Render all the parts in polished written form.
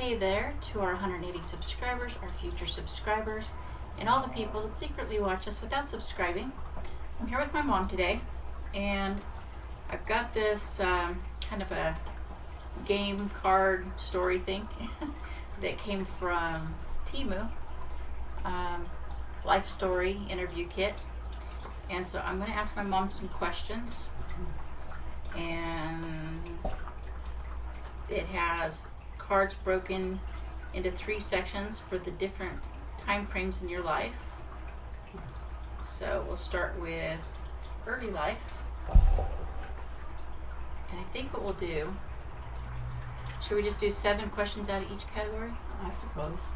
Hey there to our 180 subscribers, our future subscribers, and all the people that secretly watch us without subscribing. I'm here with my mom today, and I've got this kind of a game card story thing that came from Temu, life story interview kit. And so I'm going to ask my mom some questions, and it has cards broken into 3 sections for the different time frames in your life. So we'll start with early life, and I think what we'll do, should we just do 7 questions out of each category? I suppose.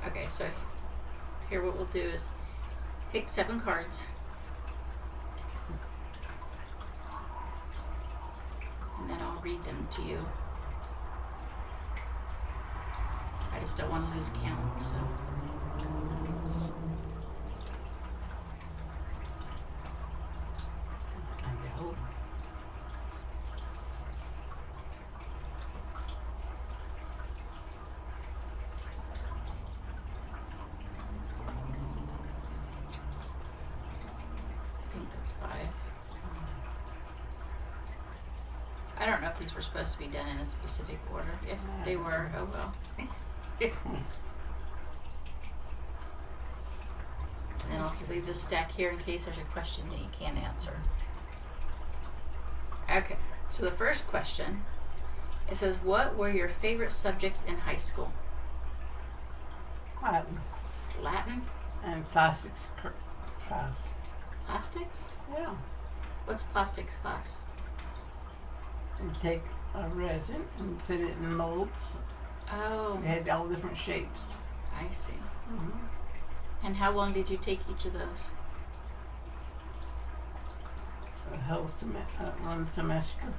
Okay, so here what we'll do is pick 7 cards, and then I'll read them to you. I just don't want to lose count, so. I think that's 5. I don't know if these were supposed to be done in a specific order. If they were, oh well. And I'll just leave this stack here in case there's a question that you can't answer. Okay, so the first question, it says, what were your favorite subjects in high school? Latin. Latin? And plastics class. Plastics? Yeah. What's plastics class? You take a resin and put it in molds. Oh, They had all different shapes. I see. Mm-hmm. And how long did you take each of those? A whole one semester.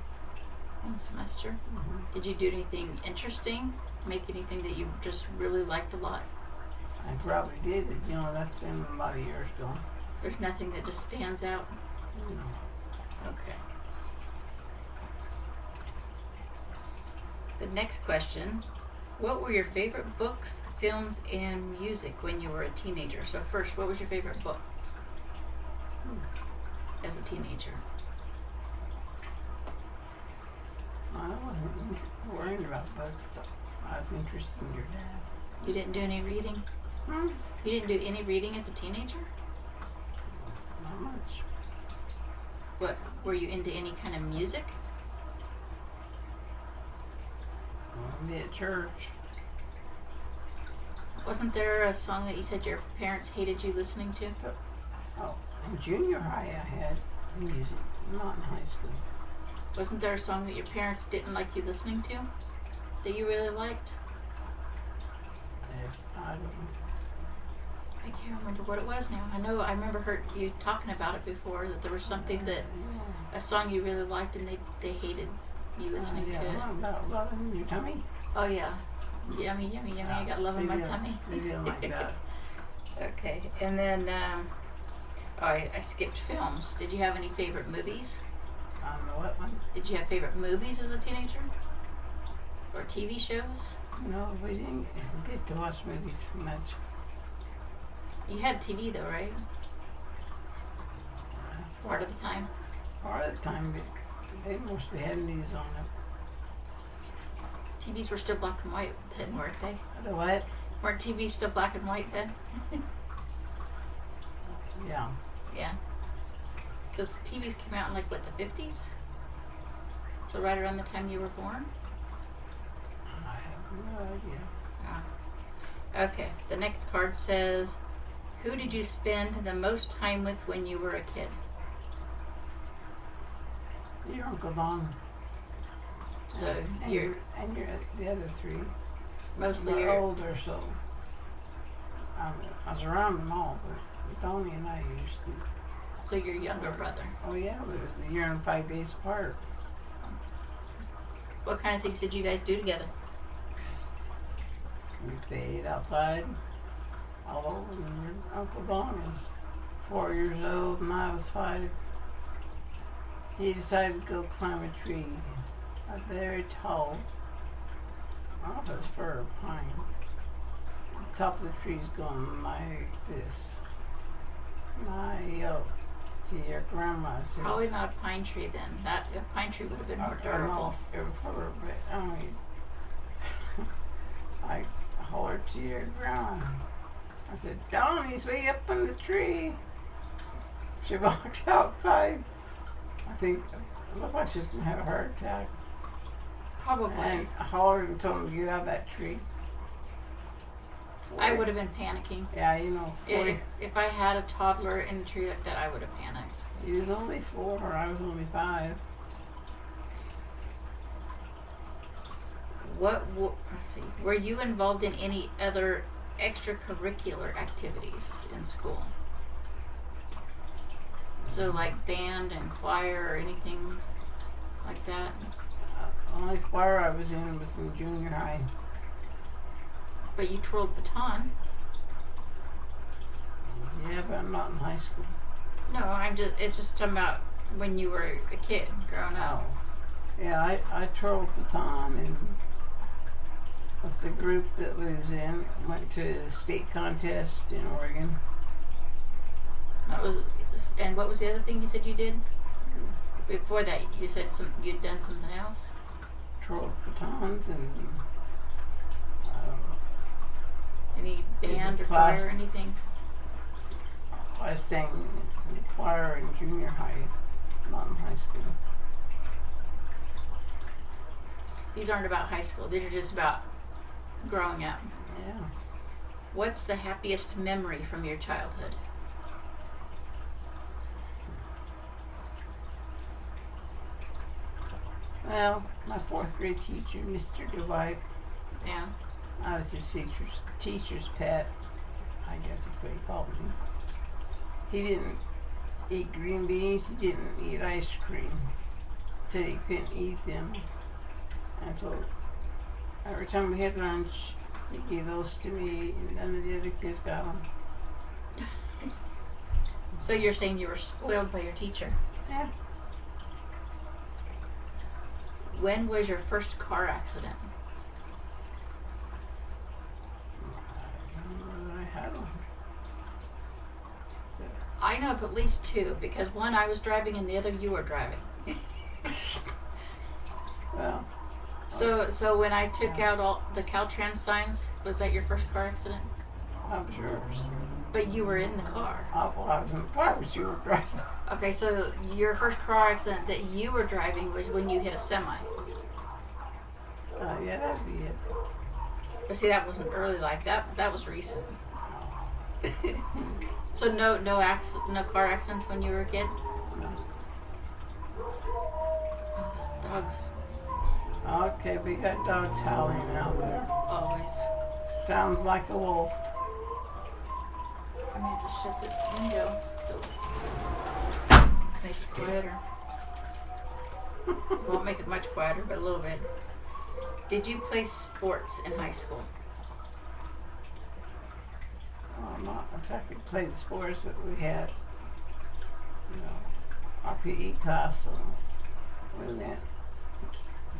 1 semester. Mm-hmm. Did you do anything interesting? Make anything that you just really liked a lot? I probably did, but that's been a lot of years ago. There's nothing that just stands out? No. Okay. The next question, what were your favorite books, films, and music when you were a teenager? So first, what was your favorite books as a teenager? I wasn't worried about books. I was interested in your dad. You didn't do any reading? You didn't do any reading as a teenager? Not much. What, were you into any kind of music? Only at church. Wasn't there a song that you said your parents hated you listening to? Oh, in junior high I had music, not in high school. Wasn't there a song that your parents didn't like you listening to that you really liked? I don't know. I can't remember what it was now. I remember you talking about it before, that there was something that, a song you really liked and they hated you listening to it. About love in your tummy. Oh yeah. Yummy, yummy, yummy. I got love in my tummy. They didn't like that. Okay. And then I skipped films. Did you have any favorite movies? I don't know what one. Did you have favorite movies as a teenager? Or TV shows? No, we didn't get to watch movies much. You had TV though, right? Part of the time. Part of the time, they mostly had news on them. TVs were still black and white then, weren't they? The what? Weren't TVs still black and white then? Yeah. Yeah. Because TVs came out in like, what, the 50s? So right around the time you were born? I have no idea. Oh. Okay, the next card says, who did you spend the most time with when you were a kid? Your Uncle Don. So and you're the other 3. mostly They're you're older, so I was around them all, but Tony and I used to. so your younger brother. Oh yeah, but it was a year and 5 days apart. What kind of things did you guys do together? We played outside all over. And Uncle Don was 4 years old and I was 5. He decided to go climb a tree, a very tall off his fir pine. The top of the tree's going like this. To your grandma's house. Probably not a pine tree then. That a pine tree would have been more I don't know durable. if it was fir, but I mean, I hollered to your grandma. I said, Dawn, he's way up in the tree. She walks outside. I think it looked like she was going to have a heart attack. Probably. And I hollered and told him to get out of that tree. I would have been panicking. Yeah, you know, 40. If I had a toddler in a tree like that, I would have panicked. He was only 4, I was only 5. Let's see. Were you involved in any other extracurricular activities in school? So like band and choir or anything like that? The only choir I was in was in junior high. But you twirled baton. Yeah, but I'm not in high school. No, it's just talking about when you were a kid growing up. Yeah, I twirled baton and with the group that was in, went to a state contest in Oregon. And what was the other thing you said you did? Before that, you said you'd done something else? Twirled batons and Any band or choir or anything? I sang in the choir in junior high, not in high school. These aren't about high school. These are just about growing up. Yeah. What's the happiest memory from your childhood? Well, my 4th grade teacher, Mr. Dwight, Yeah. I was his teacher's pet. I guess that's what he called me. He didn't eat green beans. He didn't eat ice cream. Said he couldn't eat them. And so every time we had lunch, he gave those to me, and none of the other kids got them. So you're saying you were spoiled by your teacher? Yeah. When was your first car accident? I had them. I know of at least 2, because one I was driving and the other you were driving. Well. So when I took out all the Caltrans signs, was that your first car accident? That was yours. But you were in the car. I was in the car, but you were driving. Okay, so your first car accident that you were driving was when you hit a semi. Yeah, that'd be it. But see, that wasn't early like that. That was recent. So no car accidents when you were a kid? No. Oh, those dogs Okay, we got dogs howling out there. always. Sounds like a wolf. I'm going to have to shut the window so to make it quieter. Won't make it much quieter, but a little bit. Did you play sports in high school? Well, not exactly played sports, but we had, our PE class, so we went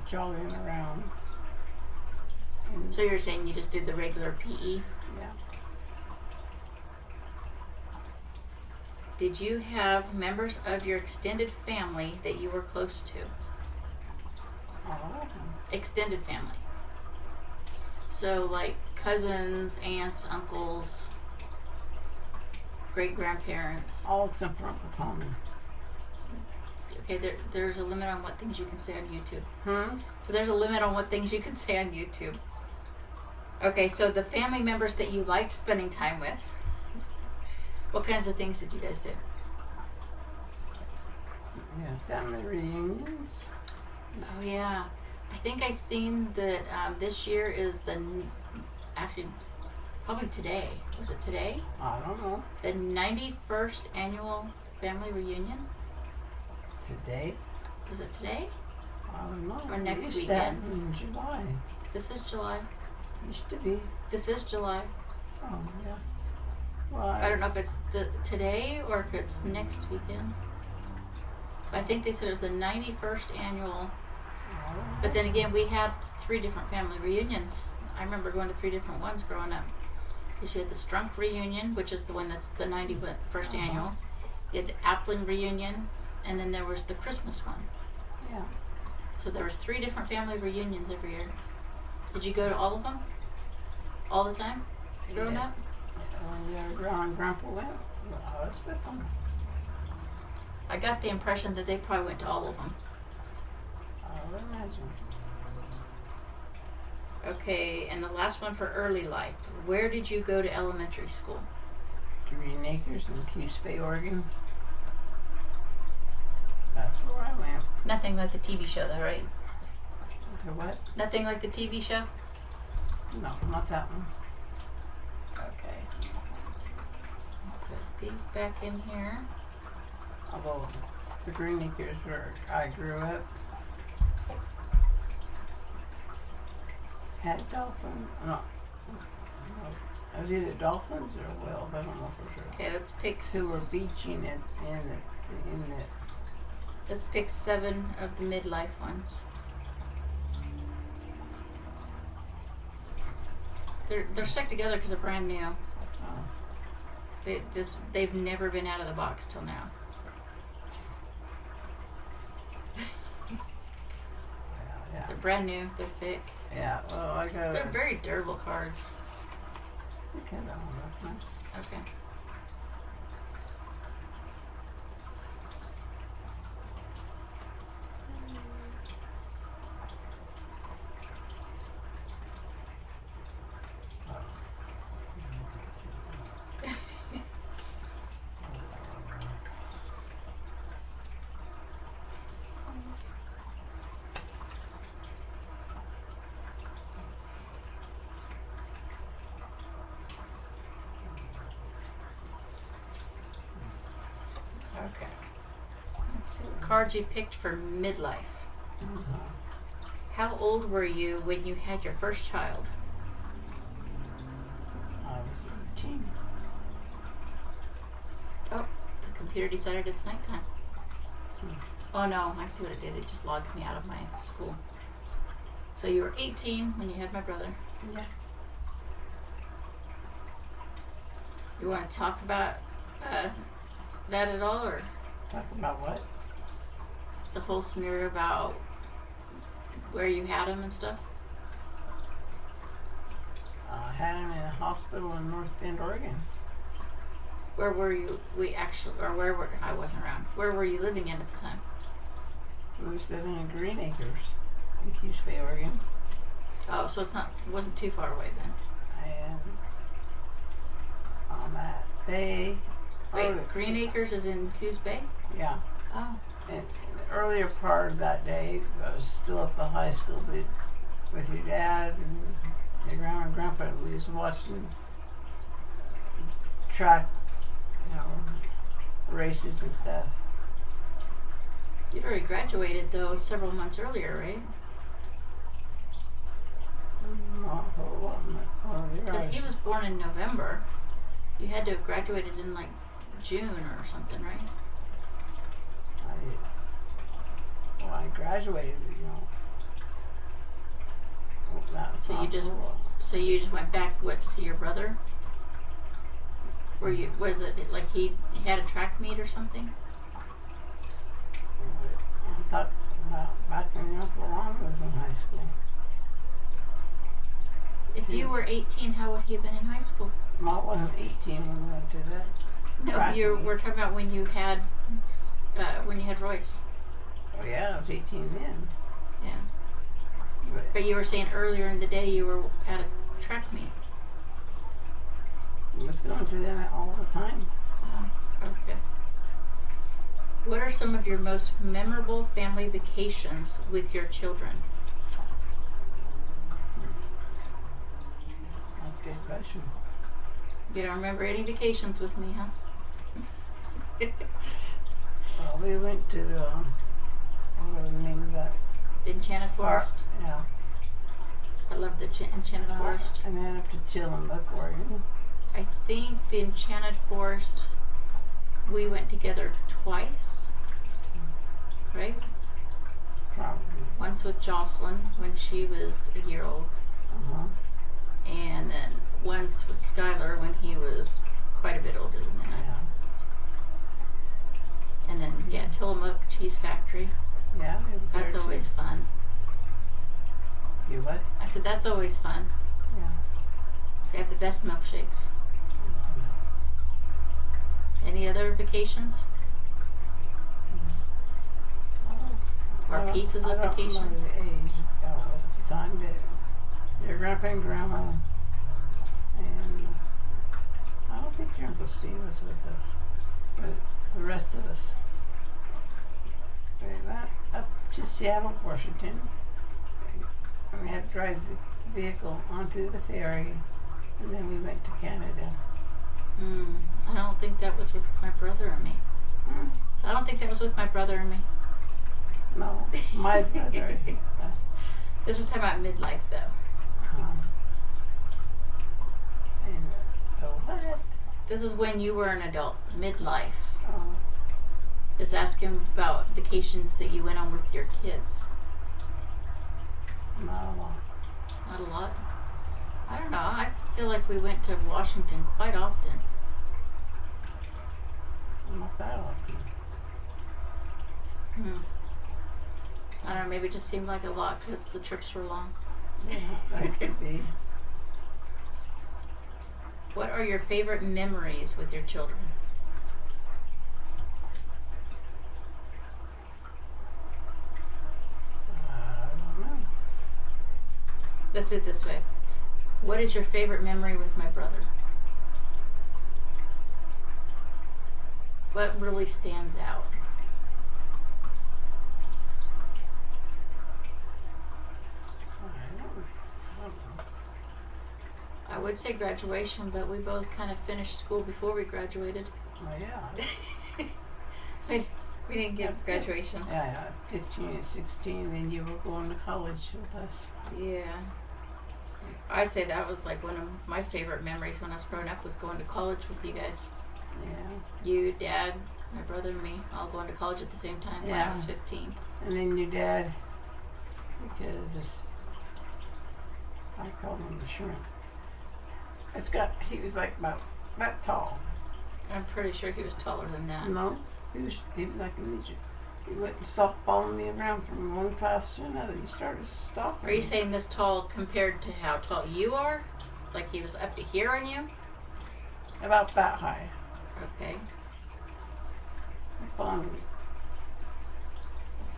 jogging around. And, So you're saying you just did the regular PE? yeah. Did you have members of your extended family that you were close to? All of them. Extended family. So like cousins, aunts, uncles, great grandparents. All except for Uncle Tommy. Okay, there's a limit on what things you can say on YouTube. Hmm? So there's a limit on what things you can say on YouTube. Okay, so the family members that you liked spending time with, what kinds of things did you guys do? Yeah, family reunions. Oh yeah, I think I seen that this year is actually probably today. Was it today? I don't know. The 91st annual family reunion. Today? Was it today? I don't know. Or next Used to weekend. happen in July. This is July. Used to be. This is July. Oh, yeah. Well, I don't know if it's today or if it's next weekend. I think they said it was the 91st annual But then again, we had 3 different family reunions. I remember going to 3 different ones growing up. Because you had the Strunk reunion, which is the one that's the 91st annual. You had the Appling reunion, and then there was the Christmas one. Yeah. So there was 3 different family reunions every year. Did you go to all of them? All the time? Growing up? When Grandma and Grandpa went, I was with them. I got the impression that they probably went to all of them. I would imagine. Okay, and the last one for early life. Where did you go to elementary school? Green Acres in Coos Bay, Oregon. That's where I went. Nothing like the TV show though, right? To what? Nothing like the TV show? No, not that one. Okay. I'll put these back in here. Although the Green Acres where I grew up had dolphins. No. It was either dolphins or whales. I don't know for sure. Okay, let's pick. Who were beaching in the. Let's pick 7 of the midlife ones. They're stuck together because they're brand new. Oh. They've never been out of the box till now. Yeah. They're brand new. They're thick. Yeah. Well, I got. They're very durable cards. Okay, that one looks nice. Okay. Okay. Let's see what cards you picked for midlife. How old were you when you had your first child? I was 18. Oh, the computer decided it's nighttime. Oh no, I see what it did. It just logged me out of my school. So you were 18 when you had my brother. Yeah. You want to talk about that at all, or Talk about what? the whole scenario about where you had him and stuff? I had him in a hospital in North Bend, Oregon. Where were you? I wasn't around. Where were you living in at the time? We was living in Green Acres in Coos Bay, Oregon. Oh, so it wasn't too far away then. And on that day... Wait, Green Acres is in Coos Bay? Yeah. Oh. And the earlier part of that day, I was still at the high school with your dad and your grandma and grandpa. We was watching track, races and stuff. You'd already graduated, though, several months earlier, right? Not a whole lot. Because he was born in November. You had to have graduated in, like, June or something, right? I graduated, So you just went back, to see your brother? Was it like he had a track meet or something? I thought about back when Uncle Ron was in high school. If you were 18, how would he have been in high school? I wasn't 18 when we went to that. No, we're talking about when you had Royce. Oh yeah, I was 18 then. Yeah. But you were saying earlier in the day you were at a track meet. I was going to them all the time. Okay. What are some of your most memorable family vacations with your children? That's a good question. You don't remember any vacations with me, huh? Well, we went to what was the name of that? The Enchanted Forest. Yeah. I love the Enchanted Forest. And then up to Tillamook, Oregon. I think the Enchanted Forest, we went together twice, right? Probably. Once with Jocelyn when she was a year old. Uh-huh. And then once with Skylar when he was quite a bit older than that. Yeah. And then, yeah, Tillamook Cheese Factory. Yeah, it was That's there, always too. fun. You what? I said, that's always fun. Yeah. They have the best milkshakes. Any other vacations? Or pieces of vacations? I don't know the age that was at the time, but your grandpa and grandma, and I don't think your Uncle Steve was with us, but the rest of us. We went up to Seattle, Washington. We had to drive the vehicle onto the ferry, and then we went to Canada. I don't think that was with my brother and me. Hmm? So I don't think that was with my brother and me. No, my brother. This is talking about midlife, though. And the what? This is when you were an adult, midlife. Oh, It's asking about vacations that you went on with your kids. not a lot. Not a lot. I don't know. I feel like we went to Washington quite often. Not that often. I don't know. Maybe it just seemed like a lot because the trips were long. Yeah, that could be. What are your favorite memories with your children? I don't know. Let's do it this way. What is your favorite memory with my brother? What really stands out? I don't know. I would say graduation, but we both kind of finished school before we graduated. Oh, yeah. we didn't get graduations. Yeah, 15 and 16, then you were going to college with us. Yeah. I'd say that was like one of my favorite memories when I was growing up was going to college with you guys. Yeah. You, Dad, my brother, and me all going to college at the same time when I Yeah. was 15. And then your dad, because this, I call him the shrimp. He was like about that tall. I'm pretty sure he was taller than that. No, he was like a midget. He wouldn't stop following me around from one class to another. He started stopping. Are you saying this tall compared to how tall you are? Like he was up to here on you? About that high. Okay. He followed me.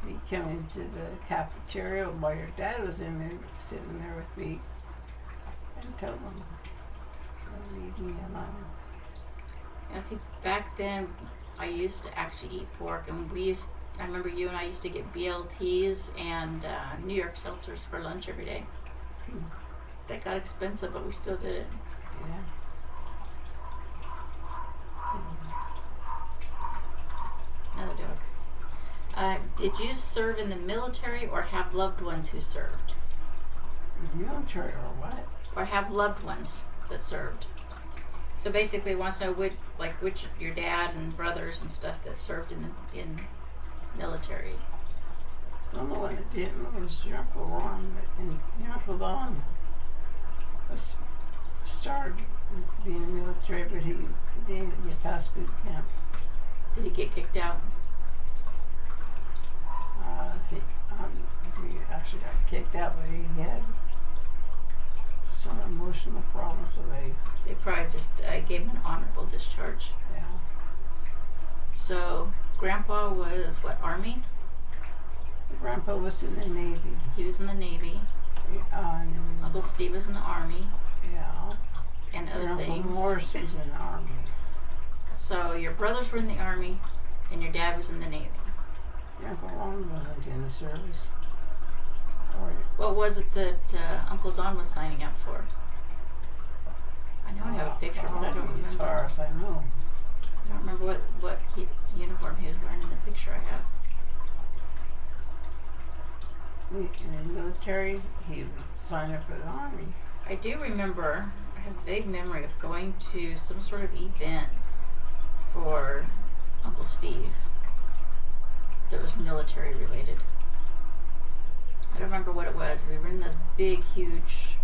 He'd come into the cafeteria while your dad was in there, sitting there with me, and tell him, leave me alone. Yeah, see, back then I used to actually eat pork, and I remember you and I used to get BLTs and New York seltzers for lunch every day. That got expensive, but we still did it. Yeah. Another joke. Did you serve in the military or have loved ones who served? Military or what? Or have loved ones that served? So basically, wants to know which your dad and brothers and stuff that served in military. The only one that didn't was your Uncle Ron, and your Uncle Don was started being in the military, but he didn't get past boot camp. Did he get kicked out? He actually got kicked out, but he had some emotional problems, so They probably just gave him an honorable discharge. yeah. So, Grandpa was what, Army? Grandpa was in the Navy. He was in the Navy. Uncle Steve was in the Army Yeah. and other Your Uncle things. Morris was in the Army. So your brothers were in the Army and your dad was in the Navy. Your Uncle Ron wasn't in the service. Or What was it that Uncle Don was signing up for? I know I have a picture, but I don't remember. As far as I know. I don't remember what uniform he was wearing in the picture I have. In the military, he would sign up for the Army. I do remember, I have a vague memory of going to some sort of event for Uncle Steve that was military related. I don't remember what it was. We were in this big, huge,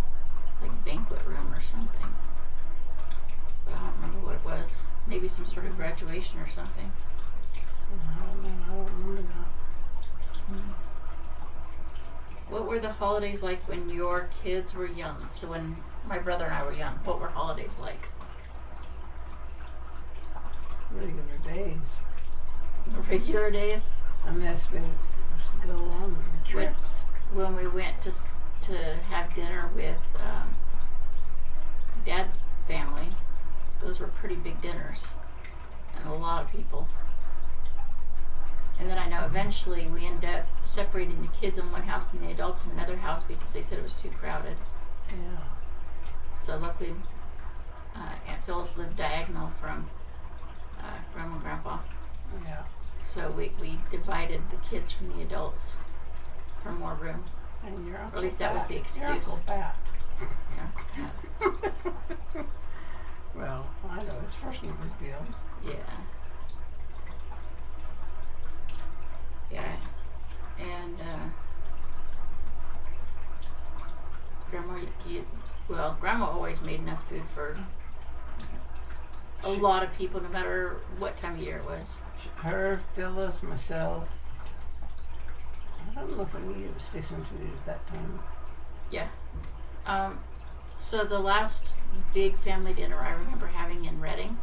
like banquet room or something. But I don't remember what it was. Maybe some sort of graduation or something. I don't know. I don't remember that. What were the holidays like when your kids were young? So when my brother and I were young, what were holidays like? Regular days. Regular days? Unless we go along with the trips. When we went to have dinner with Dad's family, those were pretty big dinners and a lot of people. And then I know eventually we ended up separating the kids in one house and the adults in another house because they said it was too crowded. Yeah. So luckily, Aunt Phyllis lived diagonal from Grandma and Grandpa. Yeah. So we divided the kids from the adults for more room. And your Uncle Or at least that was the excuse. Your Uncle Pat. Yeah. Well, I know his first name was Bill. Yeah. Yeah. And Grandma always made enough food for a lot of people, no matter what time of year it was. Her, Phyllis, myself. I don't know if Anita was fixing food at that time. Yeah. So the last big family dinner I remember having in Reading,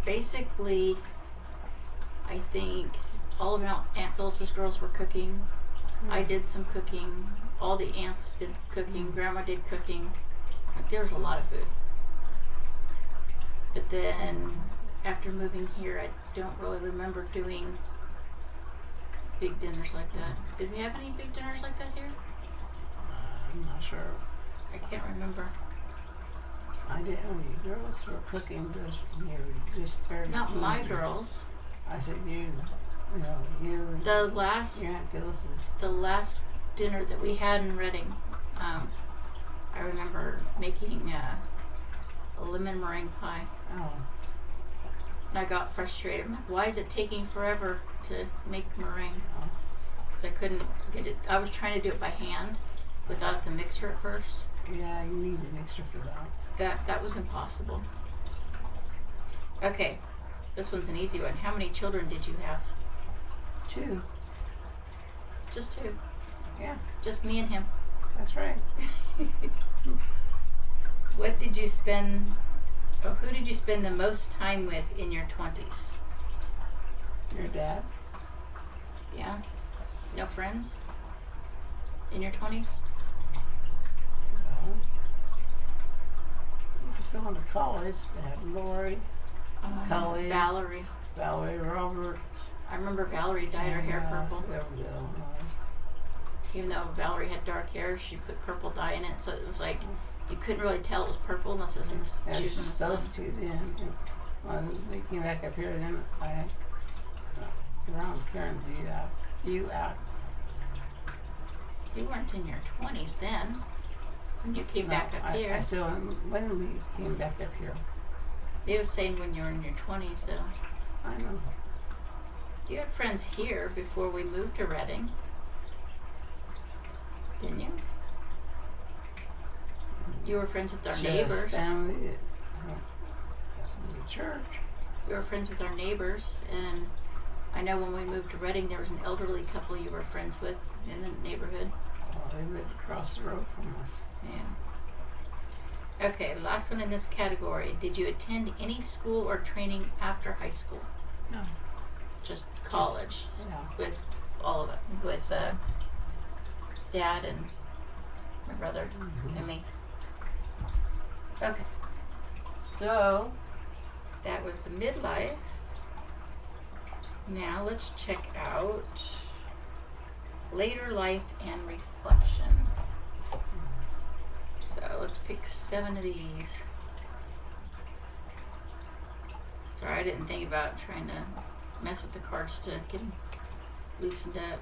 basically, I think all of Aunt Phyllis's girls were cooking. I did some cooking. All the aunts did cooking. Grandma did cooking. Like, there was a lot of food. But then after moving here, I don't really remember doing big dinners like that. Did we have any big dinners like that here? I'm not sure. I can't remember. I didn't. The girls were cooking just barely. Not my teenagers. girls. I said you. No, you. The last Your Aunt Phyllis's. the last dinner that we had in Reading, I remember making a lemon meringue pie. Oh. And I got frustrated. I'm like, why is it taking forever to make meringue? Oh. Because I couldn't get it. I was trying to do it by hand without the mixer at first. Yeah, you need an extra for that. That was impossible. Okay, this one's an easy one. How many children did you have? 2. Just 2. Yeah, Just me and him. that's right. What did you spend, or who did you spend the most time with in your 20s? Your dad. Yeah? No friends? In your 20s? Well, he was going to college. They had Lori, Cully, Valerie. Valerie Roberts. I remember Valerie dyed her hair purple. There we go. Even though Valerie had dark hair, she put purple dye in it, so it was like you couldn't really tell it was purple unless it was in the It she was was in the just sun. those 2 then. And when they came back up here, then I around Karen you out. You weren't in your 20s then. When you came back up I here. still, when we came back up here, They was saying when you were in your 20s though. I know. You had friends here before we moved to Reading. Didn't you? You were friends with our neighbors. Family at the church. We were friends with our neighbors, and I know when we moved to Reading, there was an elderly couple you were friends with in the neighborhood. Oh, they lived across the road from us. Yeah. Okay, the last one in this category. Did you attend any school or training after high school? No. Just college Yeah. with all of it, with Dad and my brother and me. Okay, so that was the midlife. Now let's check out later life and reflection. So let's pick 7 of these. Sorry, I didn't think about trying to mess with the cards to get them loosened up.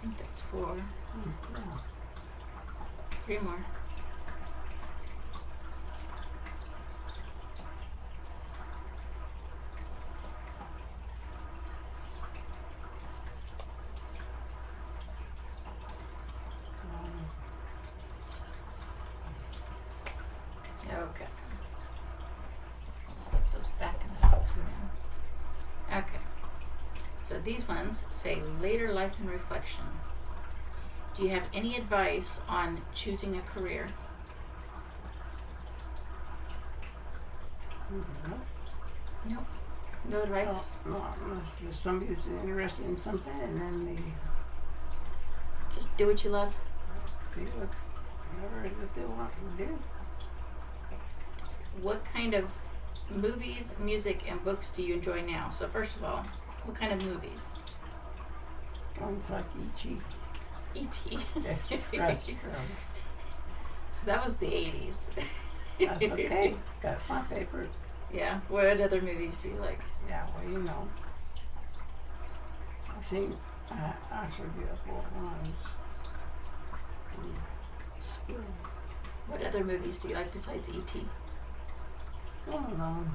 think that's 4. Yeah. 3 more. Okay. Stuff those back in the box for now. Okay. So these ones say later life and reflection. Do you have any advice on choosing a career? Nope. No advice? Well, unless somebody's interested in something and then they Just do what you love? do whatever it is they want to do. What kind of movies, music, and books do you enjoy now? So first of all, what kind of movies? One's like E.T. E.T. Extraterrestrial. That was the 80s. That's okay. That's my favorite. Yeah. What other movies do you like? Yeah, well, you know. I seen actually the other one was school. What other movies do you like besides E.T.? Home Alone.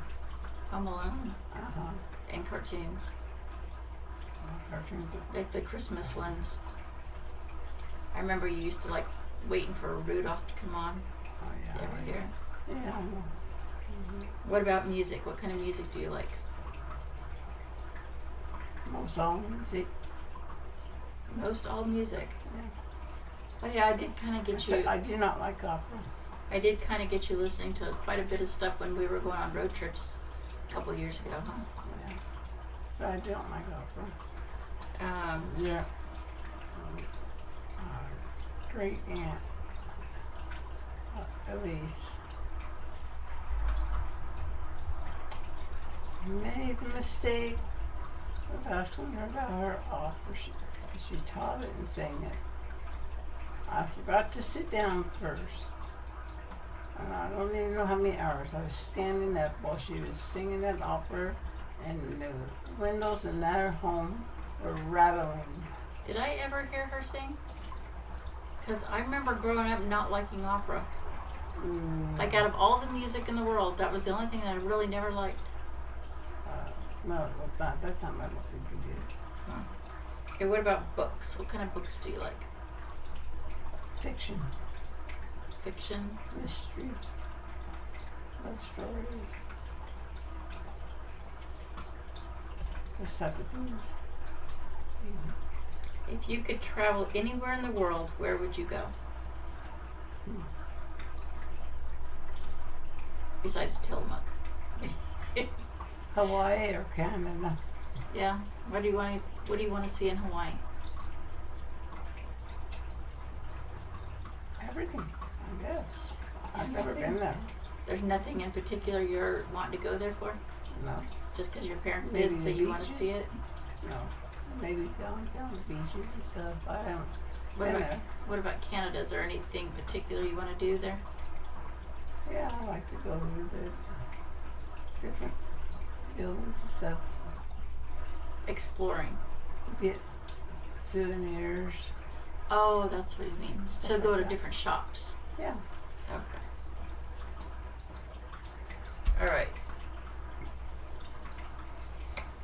Home Alone Uh-huh. and cartoons, Cartoons. like the Christmas ones. I remember you used to like waiting for Rudolph to come on Oh, yeah. every year. Yeah, I know. What about music? What kind of music do you like? Most all music. Most all music. Yeah. Oh yeah, I did kind of get you. I do not like opera. I did kind of get you listening to quite a bit of stuff when we were going on road trips a couple years ago, huh? Yeah. But I don't like opera. Yeah. Great aunt, Elise, made the mistake of asking her about her opera. She taught it and sang it. I forgot to sit down first. And I don't even know how many hours I was standing up while she was singing that opera, and the windows in their home were rattling. Did I ever hear her sing? Because I remember growing up not liking opera. Like out of all the music in the world, that was the only thing that I really never liked. No, at that time I don't think we did. Huh. Okay, what about books? What kind of books do you like? Fiction, Fiction? mystery, love stories, this type of things. If you could travel anywhere in the world, where would you go? Besides Tillamook. Hawaii or Canada? Yeah. What do you want to see in Hawaii? Everything, I guess. I've never been there. There's nothing in particular you're wanting to go there for? No. Just because your parents Maybe did, so the you want to beaches? see it? No. Maybe down the beaches and stuff. I haven't been there. What about Canada? Is there anything particular you want to do there? Yeah, I like to go to the different buildings and stuff. Exploring. Get souvenirs. Oh, that's what you mean. So Stuff go like to that. different shops. Yeah. Okay. All right.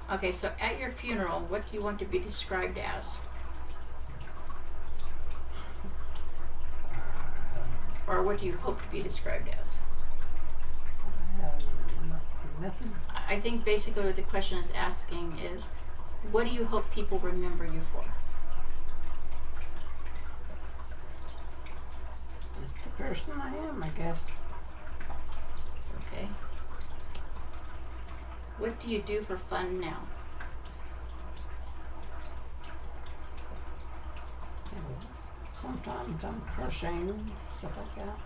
Okay, so at your funeral, what do you want to be described as? Or what do you hope to be described as? I have nothing. I think basically what the question is asking is, what do you hope people remember you for? Just the person I am, I guess. Okay. What do you do for fun now? Sometimes I'm crocheting, stuff like that.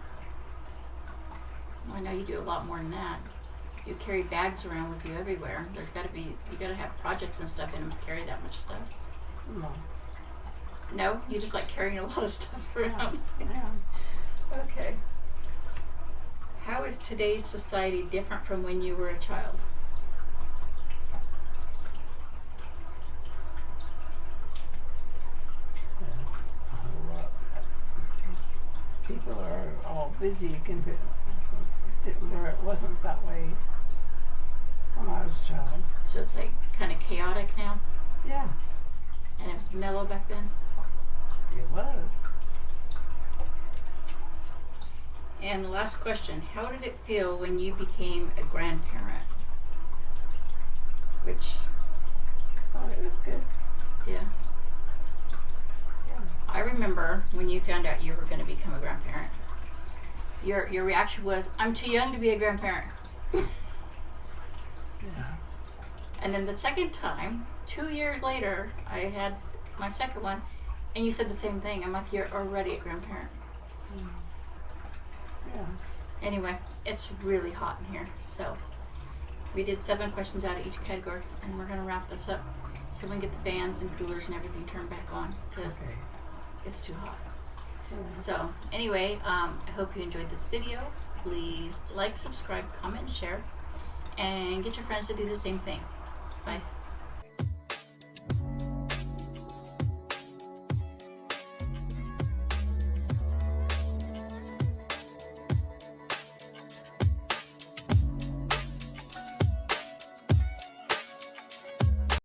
Well, I know you do a lot more than that. You carry bags around with you everywhere. You got to have projects and stuff in them to carry that much stuff. No. No? You just like carrying a lot of stuff around? Yeah. Okay. How is today's society different from when you were a child? busy you can put where it wasn't that way when I was a child. So it's like kind of chaotic now, Yeah, and it was mellow back then. it was. And the last question, how did it feel when you became a grandparent? Which, Oh, it was good. yeah. Yeah. I remember when you found out you were going to become a grandparent. Your reaction was, I'm too young to be a grandparent. Yeah. And then the second time, 2 years later, I had my second one, and you said the same thing. I'm like, you're already a grandparent. Yeah. Anyway, it's really hot in here, so we did 7 questions out of each category, and we're going to wrap this up so we can get the fans and coolers and everything turned back on, because Okay. it's too hot. Yeah. So anyway, I hope you enjoyed this video. Please like, subscribe, comment, and share, and get your friends to do the same thing. Bye.